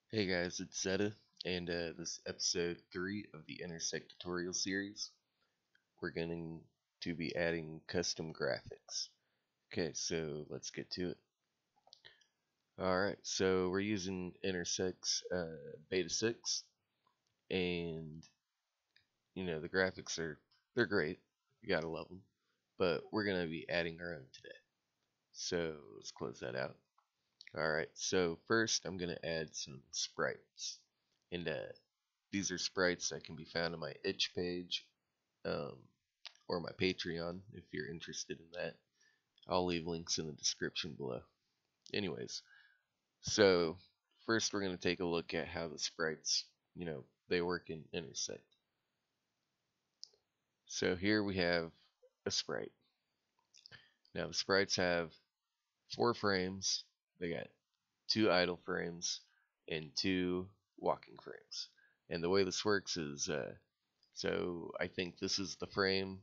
Hey guys, it's Zeta, and this is episode 3 of the Intersect tutorial series. We're going to be adding custom graphics. Okay, so let's get to it. Alright, so we're using Intersect's Beta 6, and the graphics they're great. You gotta love them. But we're going to be adding our own today. So let's close that out. Alright, so first I'm going to add some sprites. And these are sprites that can be found on my itch page, or my Patreon if you're interested in that. I'll leave links in the description below. Anyways, so first we're going to take a look at how the sprites, they work in Intersect. So here we have a sprite. Now the sprites have 4 frames. They got 2 idle frames and 2 walking frames. And the way this works is, so I think this is the frame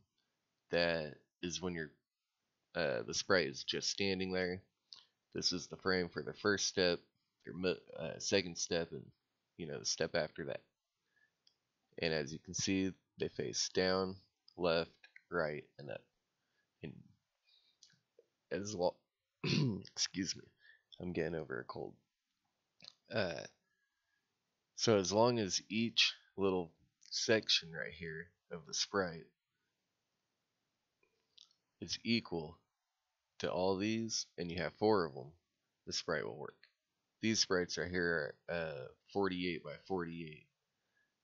that is when the sprite is just standing there. This is the frame for the first step, their second step, and the step after that. And as you can see, they face down, left, right, and up. And as well, excuse me, I'm getting over a cold. So as long as each little section right here of the sprite is equal to all these, and you have 4 of them, the sprite will work. These sprites right here are 48 by 48.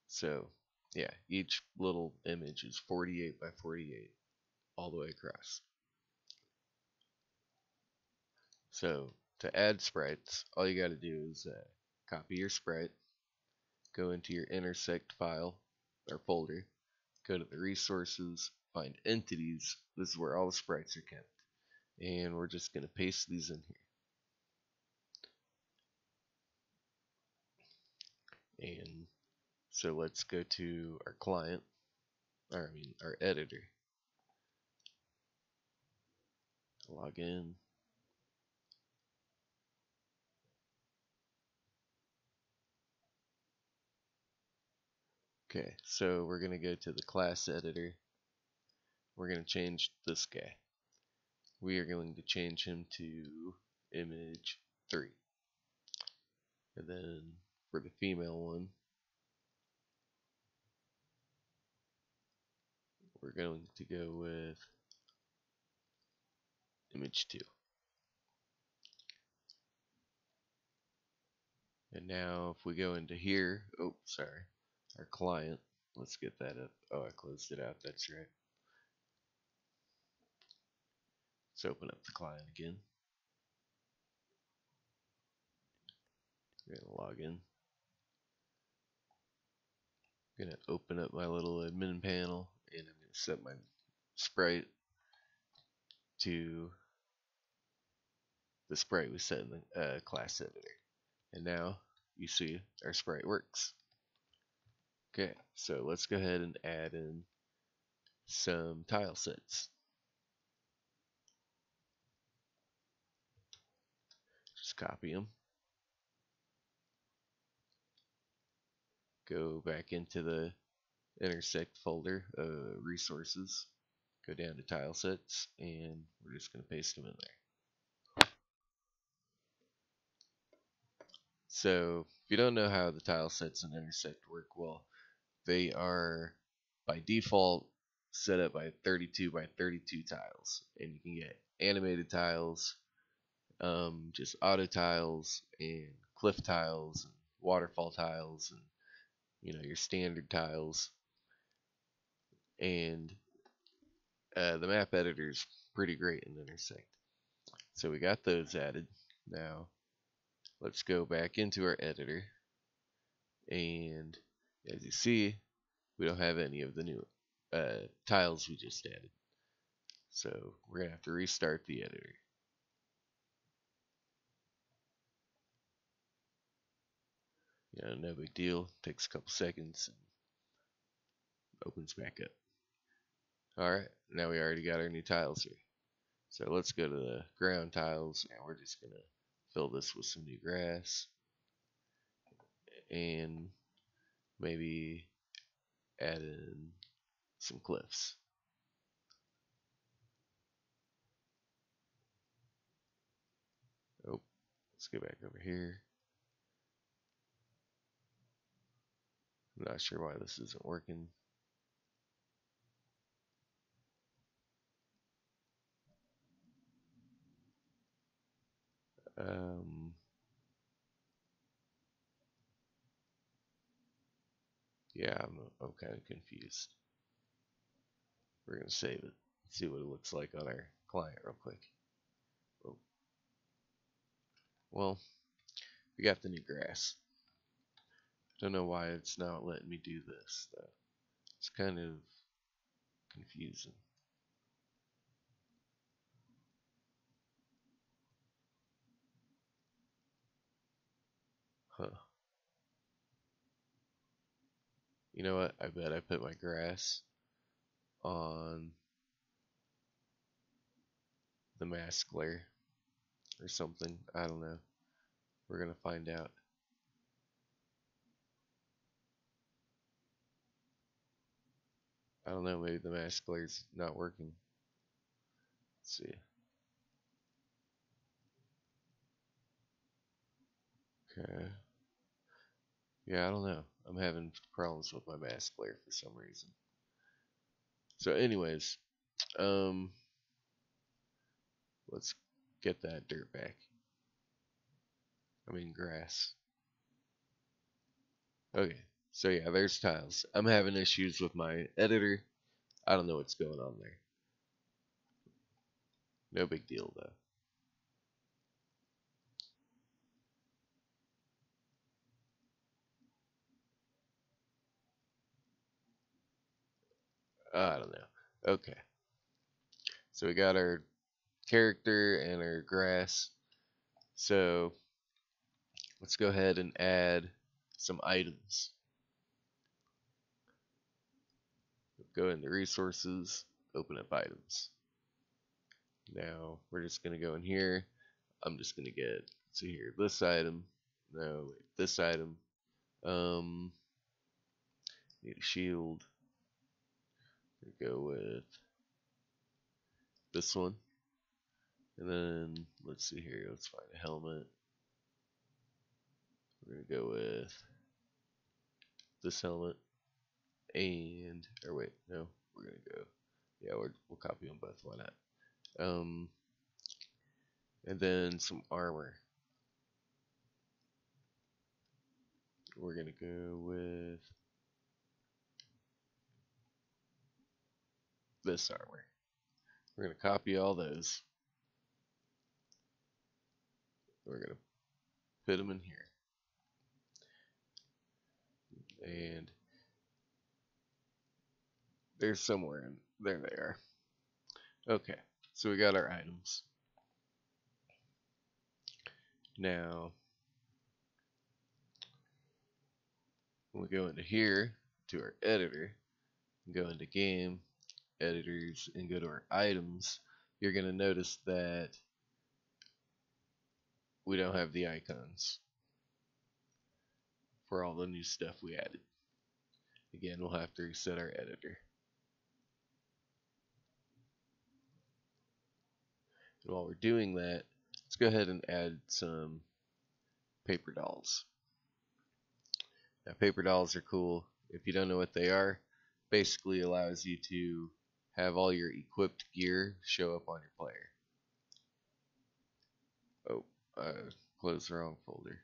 So yeah, each little image is 48 by 48 all the way across. So to add sprites, all you got to do is copy your sprite, go into your Intersect file or folder, go to the resources, find entities. This is where all the sprites are kept. And we're just going to paste these in here. And so let's go to our client, our editor. Log in. Okay, so we're going to go to the class editor. We're going to change this guy. We are going to change him to image 3. And then for the female one, we're going to go with image 2. And now if we go into here, oh, sorry, our client, let's get that up. Oh, I closed it out, that's right. Let's open up the client again. We're going to log in. I'm going to open up my little admin panel, and I'm going to set my sprite to the sprite we set in the class editor. And now you see our sprite works. Okay, so let's go ahead and add in some tile sets. Just copy them. Go back into the Intersect folder, resources. Go down to tile sets, and we're just going to paste them in there. So if you don't know how the tile sets in Intersect work, well, they are by default set up by 32 by 32 tiles, and you can get animated tiles, just auto tiles, and cliff tiles, and waterfall tiles, and your standard tiles. And the map editor is pretty great in Intersect. So we got those added. Now let's go back into our editor, and as you see, we don't have any of the new tiles we just added. So we're going to have to restart the editor. No big deal. Takes a couple seconds and opens back up. Alright, now we already got our new tiles here. So let's go to the ground tiles, and we're just going to fill this with some new grass. and maybe add in some cliffs. Oh, let's go back over here. I'm not sure why this isn't working. Yeah, I'm kind of confused. We're gonna save it. See what it looks like on our client real quick. Oh. Well, we got the new grass. Don't know why it's not letting me do this though. It's kind of confusing. Huh. You know what? I bet I put my grass on the mask layer or something. I don't know. We're gonna find out. I don't know, maybe the mask layer's not working. Let's see. Okay. Yeah, I don't know. I'm having problems with my mask layer for some reason. So anyways, let's get that dirt back. I mean grass. Okay, so yeah, there's tiles. I'm having issues with my editor. I don't know what's going on there. No big deal though. I don't know. Okay, so we got our character and our grass. So let's go ahead and add some items. Go into resources, open up items. Now we're just gonna go in here. I'm just gonna get, see here, this item. No, wait, this item. Need a shield. Go with this one. And then let's see here. Let's find a helmet. We're gonna go with this helmet. And or wait, no, we're gonna go. Yeah, we'll copy them both. Why not? And then some armor. We're gonna go with this armor. We're gonna copy all those. We're gonna put them in here. And there's somewhere in there they are. Okay, so we got our items. Now when we go into here to our editor, go into game, editors, and go to our items, you're going to notice that we don't have the icons for all the new stuff we added. Again, we'll have to reset our editor. And while we're doing that, let's go ahead and add some paper dolls. Now, paper dolls are cool. If you don't know what they are, basically allows you to have all your equipped gear show up on your player. Oh, closed the wrong folder.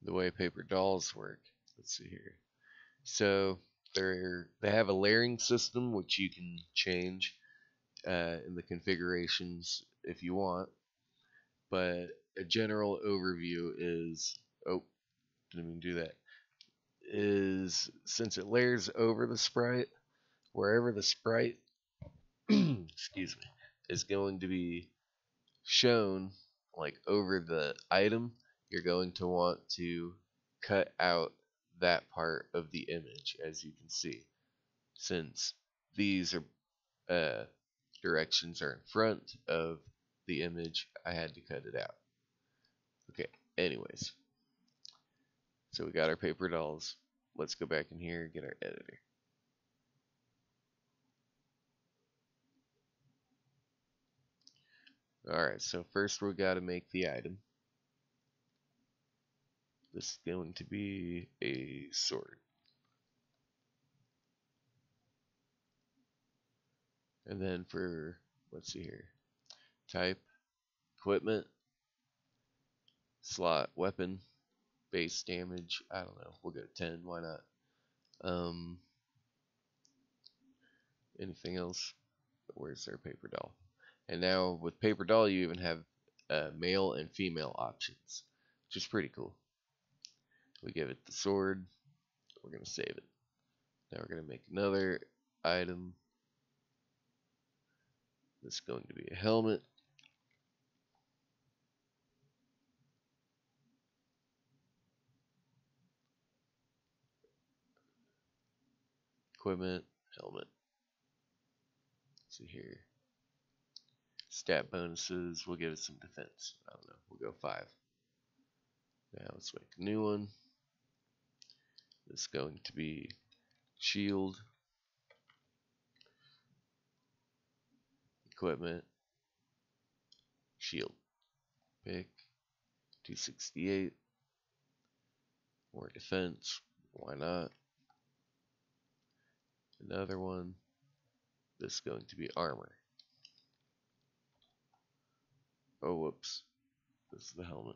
The way paper dolls work. Let's see here. So they have a layering system which you can change in the configurations if you want. But a general overview is, oh, didn't even do that, is since it layers over the sprite, wherever the sprite excuse me, is going to be shown like over the item, you're going to want to cut out that part of the image, as you can see, since these are directions are in front of the image, I had to cut it out. Okay, anyways. So we got our paper dolls. Let's go back in here and get our editor. Alright, so first we got to make the item. This is going to be a sword. And then for, let's see here, type, equipment, slot, weapon, base damage, I don't know, we'll go 10, why not? Anything else? Where's our paper doll? And now with paper doll you even have male and female options, which is pretty cool. We give it the sword, we're going to save it. Now we're going to make another item. This is going to be a helmet. Equipment, helmet. Let's see here. Stat bonuses, we'll give it some defense. I don't know, we'll go 5. Now let's make a new one. This is going to be shield, equipment, shield. Pick 268. More defense, why not? Another one. This is going to be armor. Oh, whoops. This is the helmet.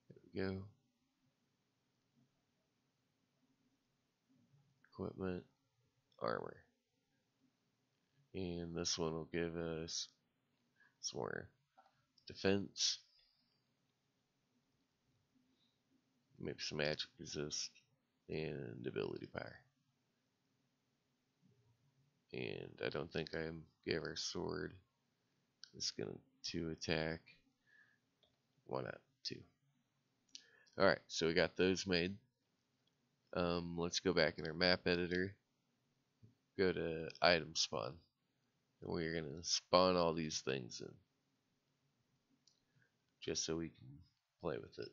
There we go. Equipment, armor. And this one will give us some more defense. Maybe some magic resist and ability power. And I don't think I gave our sword. It's going to attack. Why not? 2. Alright, so we got those made. Let's go back in our map editor. Go to item spawn. And we're going to spawn all these things in. Just so we can play with it.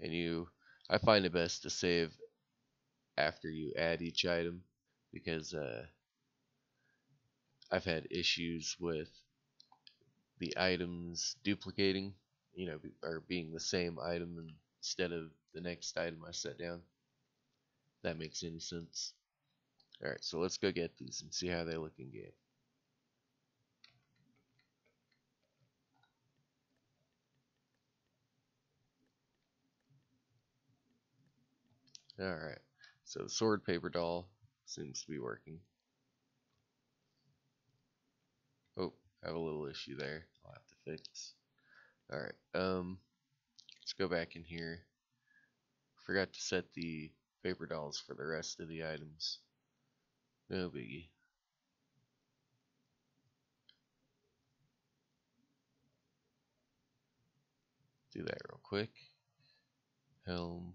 And I find it best to save after you add each item, because I've had issues with the items duplicating, or being the same item instead of the next item I set down. If that makes any sense. Alright, so let's go get these and see how they look in game. Alright, so the sword paper doll seems to be working. Oh, I have a little issue there I'll have to fix. Alright, let's go back in here. Forgot to set the paper dolls for the rest of the items. No biggie. Do that real quick. Helm.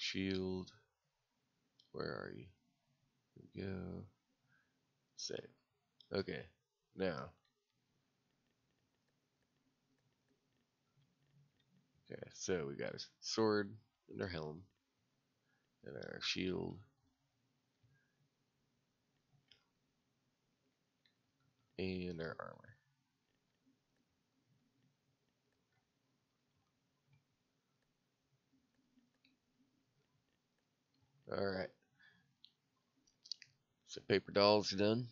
Shield. Where are you? Here we go. Save. Okay. Now. Okay, so we got a sword and our helm. And our shield. And our armor. Alright. So paper dolls are done.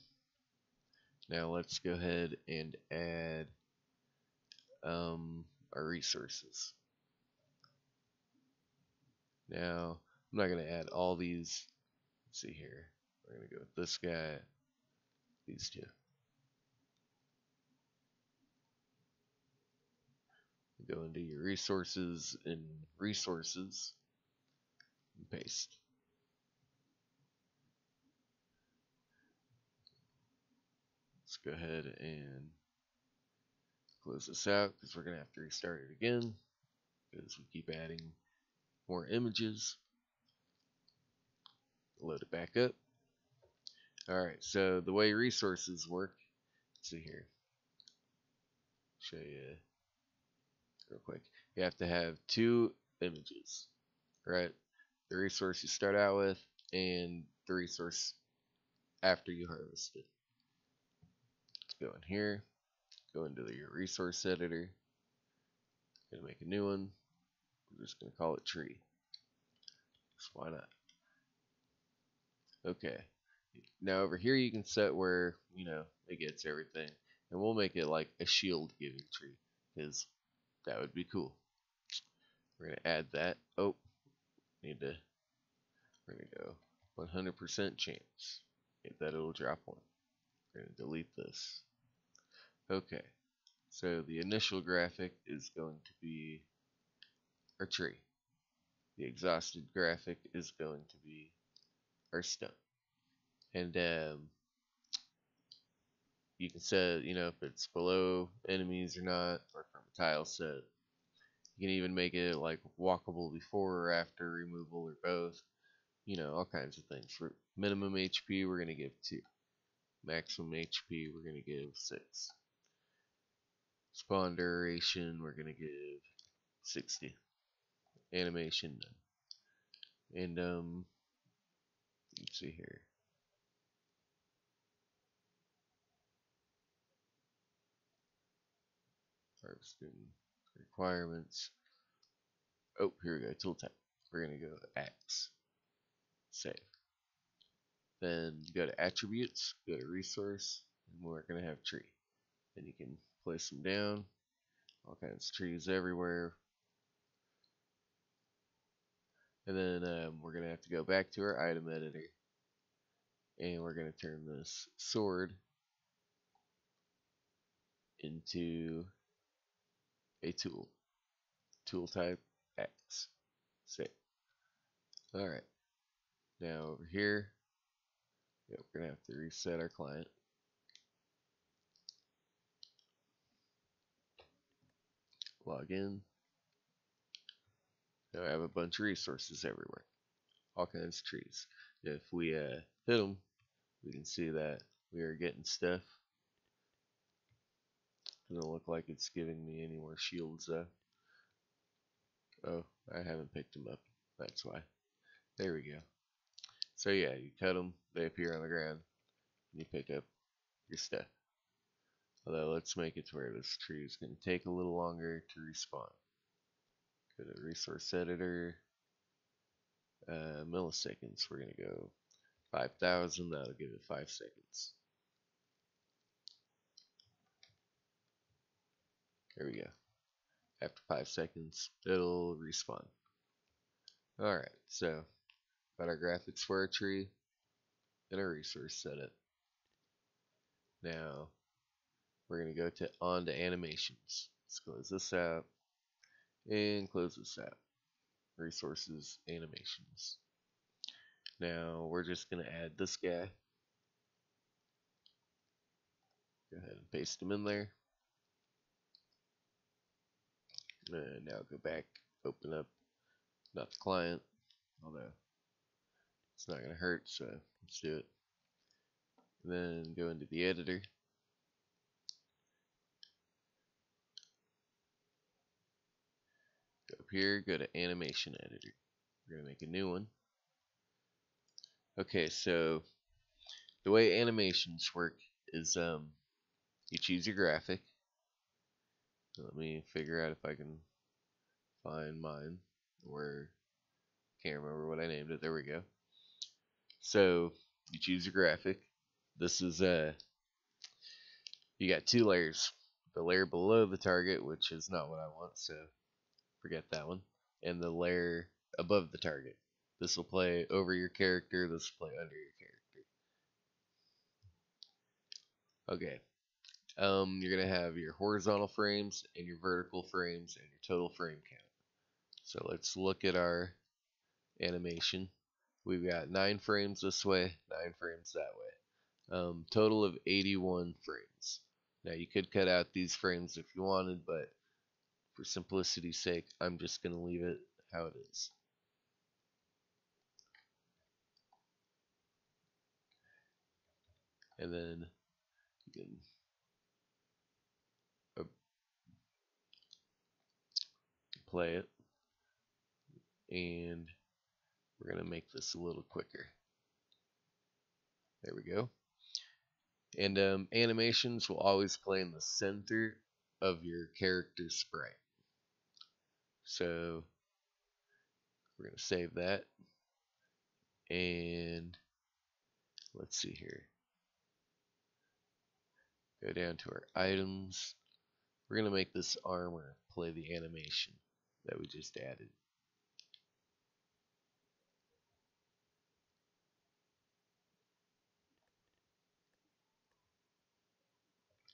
Now let's go ahead and add our resources. Now, I'm not going to add all these. Let's see here. We're going to go with this guy, these two. Go into your resources and resources and paste. Let's go ahead and Close this out because we're going to have to restart it again because we keep adding more images. Load it back up. Alright, so the way resources work, let's see here. Show you real quick. You have to have 2 images, right? The resource you start out with and the resource after you harvest it. Let's go in here, go into your resource editor, gonna make a new one. We're just gonna call it tree. So why not? Okay. Now over here you can set where, it gets everything. And we'll make it like a shield giving tree, because that would be cool. We're gonna add that. Oh, we're gonna go 100% chance. Get that, it'll drop 1. We're gonna delete this. Okay, so the initial graphic is going to be our tree. The exhausted graphic is going to be our stone. And you can set, if it's below enemies or not, or from a tile set. You can even make it like walkable before or after removal or both. All kinds of things. For minimum HP, we're going to give 2. Maximum HP, we're going to give 6. Spawn duration, we're going to give 60. Animation, none. And, let's see here. Harvesting requirements. Oh, here we go. Tool type. We're going to go axe. Save. Then go to attributes, go to resource, and we're going to have tree. Then you can place them down. All kinds of trees everywhere. And then we're going to have to go back to our item editor. And we're going to turn this sword into a tool. Tool type X. Save. Alright. Now over here, we're going to have to reset our client. Log in. Now I have a bunch of resources everywhere. All kinds of trees. If we hit them, we can see that we are getting stuff. Doesn't look like it's giving me any more shields though. Oh, I haven't picked them up. That's why. There we go. So yeah, you cut them, they appear on the ground, and you pick up your stuff. Although let's make it to where this tree is going to take a little longer to respawn. Go to resource editor. Milliseconds, we're going to go 5,000, that'll give it 5 seconds. There we go. After 5 seconds, it'll respawn. Alright, so got our graphics for our tree and our resource setup. Now we're going to go on to animations. Let's close this out and close this out. Resources, animations. Now we're just going to add this guy. Go ahead and paste him in there. And now go back, open up, not the client, although it's not going to hurt, so let's do it. And then go into the editor. Go up here, go to animation editor. We're going to make a new one. Okay, so the way animations work is you choose your graphic. Let me figure out if I can find mine, where can't remember what I named it. There we go. So you choose your graphic. This is you got 2 layers. The layer below the target, which is not what I want, so forget that one, and the layer above the target. This will play over your character, this will play under your character. Okay. You're going to have your horizontal frames and your vertical frames and your total frame count. So let's look at our animation. We've got 9 frames this way, 9 frames that way. Total of 81 frames. Now you could cut out these frames if you wanted, but for simplicity's sake, I'm just going to leave it how it is. And then you can play it, and we're going to make this a little quicker. There we go. And animations will always play in the center of your character sprite. So we're going to save that. And let's see here. Go down to our items. We're going to make this armor play the animation that we just added.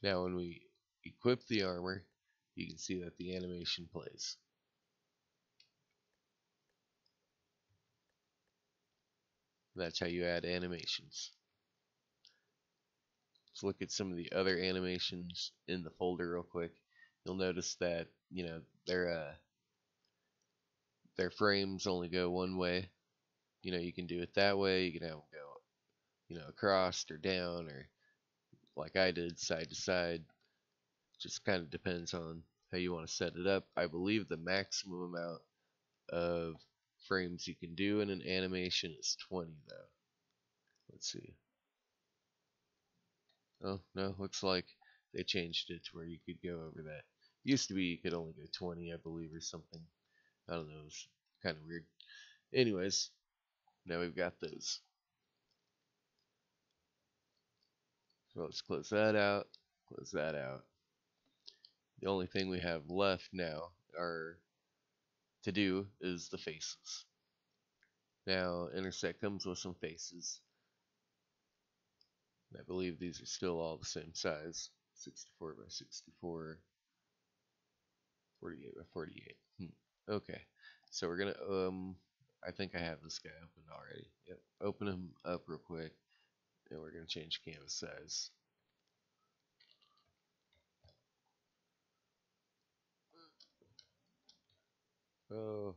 Now when we equip the armor, you can see that the animation plays. That's how you add animations. Let's look at some of the other animations in the folder real quick. You'll notice that, you know, their frames only go one way. You know, you can do it that way. You can have them go, you know, across or down, or like I did, side to side. Just kind of depends on how you want to set it up. I believe the maximum amount of frames you can do in an animation is 20 though. Let's see. Oh no, looks like they changed it to where you could go over that. Used to be you could only go 20, I believe, or something. I don't know, it was kind of weird. Anyways, now we've got those. So let's close that out, close that out. The only thing we have left now to do is the faces. Now, Intersect comes with some faces. I believe these are still all the same size. 64 by 64, 48 by 48. Okay, so we're gonna, I think I have this guy opened already. Yep, open him up real quick, and we're gonna change canvas size. Oh.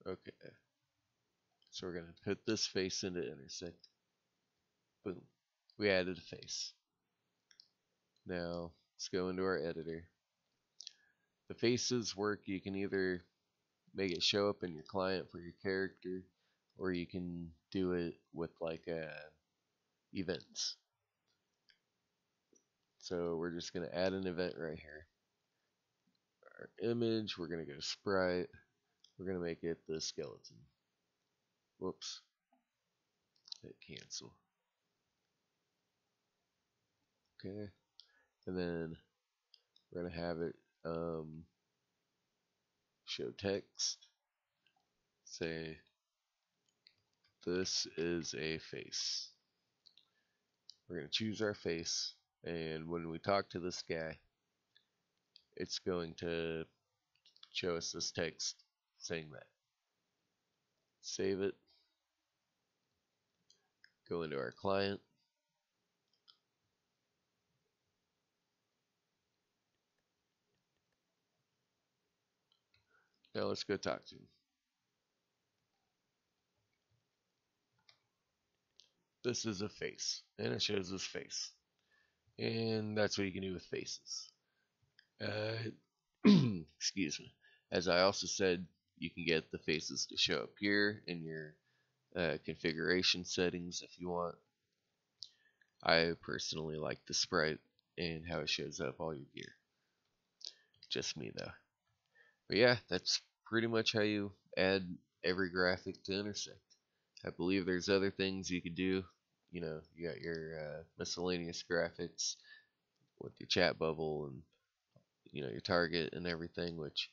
Okay. So we're gonna put this face into Intersect. Boom. We added a face. Now let's go into our editor. The faces work. You can either make it show up in your client for your character, or you can do it with like events. So we're just gonna add an event right here. Our image, we're gonna go sprite. We're gonna make it the skeleton. Whoops. Hit cancel. Okay. And then we're gonna have it show text. Say this is a face. We're gonna choose our face, and when we talk to this guy, it's going to show us this text saying that. Save it. Go into our client. Now let's go talk to him. This is a face, and it shows his face. And that's what you can do with faces. Excuse me. As I also said, you can get the faces to show up here in your configuration settings if you want. I personally like the sprite and how it shows up all your gear. Just me though. But yeah, that's pretty much how you add every graphic to Intersect. I believe there's other things you could do. You know, you got your miscellaneous graphics with your chat bubble and, you know, your target and everything, which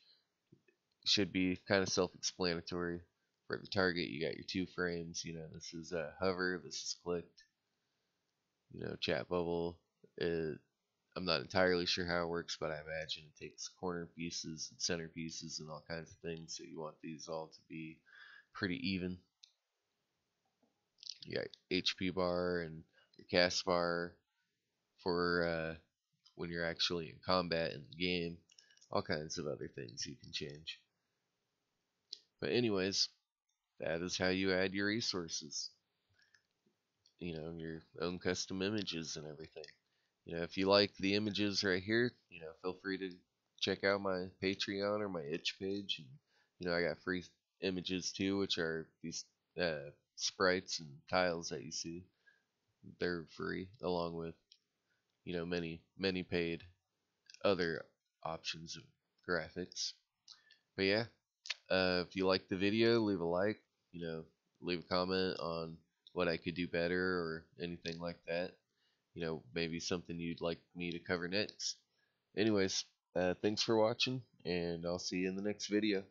should be kind of self-explanatory. For the target, you got your 2 frames. You know, this is hover, this is clicked. You know, chat bubble. I'm not entirely sure how it works, but I imagine it takes corner pieces and center pieces and all kinds of things. So you want these all to be pretty even. You got HP bar and your cast bar for when you're actually in combat in the game. All kinds of other things you can change. But anyways, that is how you add your resources. You know, your own custom images and everything. You know, if you like the images right here, you know, feel free to check out my Patreon or my itch page. And, you know, I got free images too, which are these sprites and tiles that you see. They're free, along with, you know, many paid other options of graphics. But yeah, if you like the video, leave a like. You know, leave a comment on what I could do better or anything like that. You know, maybe something you'd like me to cover next. Anyways, thanks for watching, and I'll see you in the next video.